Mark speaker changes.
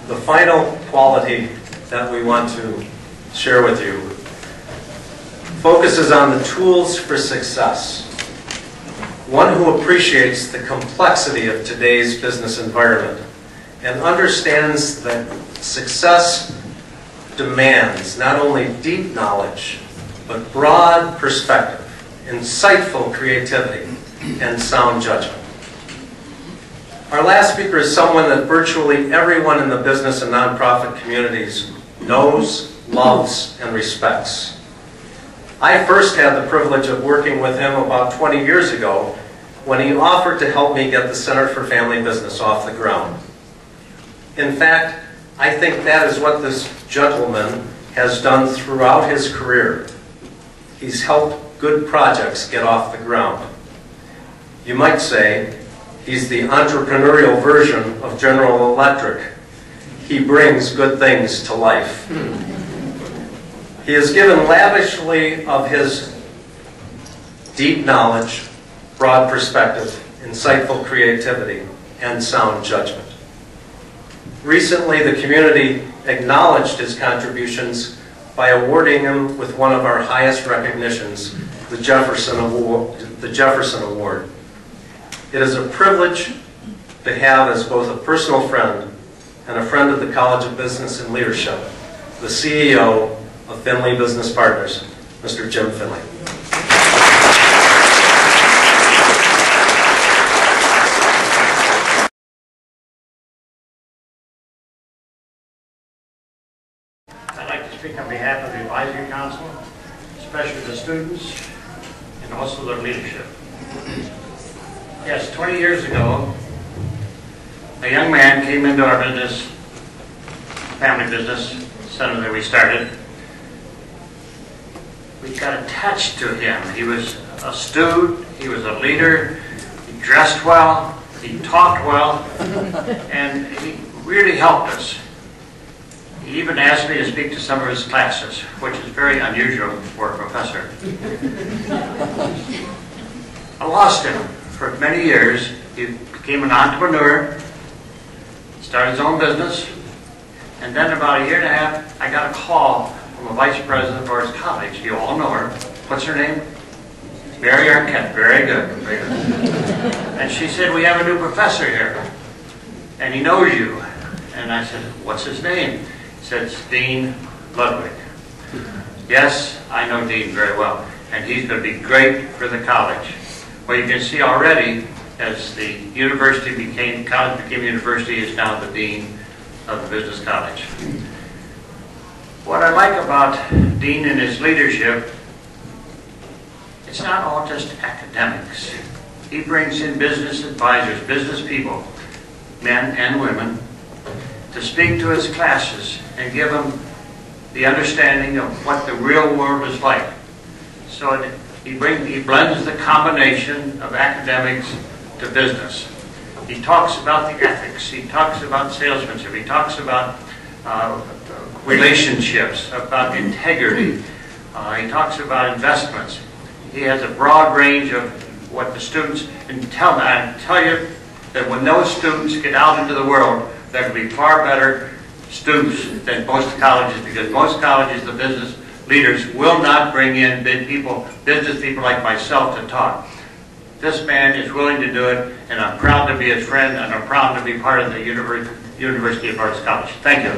Speaker 1: The final quality that we want to share with you focuses on the tools for success. One who appreciates the complexity of today's business environment and understands that success demands not only deep knowledge, but broad perspective, insightful creativity, and sound judgment. Our last speaker is someone that virtually everyone in the business and nonprofit communities knows, loves, and respects. I first had the privilege of working with him about 20 years ago when he offered to help me get the Center for Family Business off the ground. In fact, I think that is what this gentleman has done throughout his career. He's helped good projects get off the ground. You might say he's the entrepreneurial version of General Electric. He brings good things to life. He has given lavishly of his deep knowledge, broad perspective, insightful creativity, and sound judgment. Recently, the community acknowledged his contributions by awarding him with one of our highest recognitions, the Jefferson Award. It is a privilege to have as both a personal friend and a friend of the College of Business and Leadership, the CEO of Findlay Business Partners, Mr. Jim Findlay.
Speaker 2: I'd like to speak on behalf of the Advisory Council, especially the students and also their leadership. Yes, 20 years ago, a young man came into our business, family business center that we started. We got attached to him. He was a student, he was a leader, he dressed well, he talked well, and he really helped us. He even asked me to speak to some of his classes, which is very unusual for a professor. I lost him for many years. He became an entrepreneur, started his own business, and then about a year and a half, I got a call from a vice president of Lourdes College. You all know her. What's her name? Mary Arquette. Very good. Very good. And she said, we have a new professor here, and he knows you. And I said, what's his name? He said, it's Dean Ludwig. Yes, I know Dean very well, and he's going to be great for the college. Well, you can see already, as the university college became university, is now the dean of the business college. What I like about Dean and his leadership, it's not all just academics. He brings in business advisors, business people, men and women, to speak to his classes and give them the understanding of what the real world is like. So he blends the combination of academics to business. He talks about the ethics, he talks about salesmanship, he talks about relationships, about integrity, he talks about investments. He has a broad range of what the students, and I tell you that when those students get out into the world, they're going to be far better students than most colleges, because most colleges, the business leaders, will not bring in business people like myself to talk. This man is willing to do it, and I'm proud to be his friend, and I'm proud to be part of the University of Lourdes College. Thank you.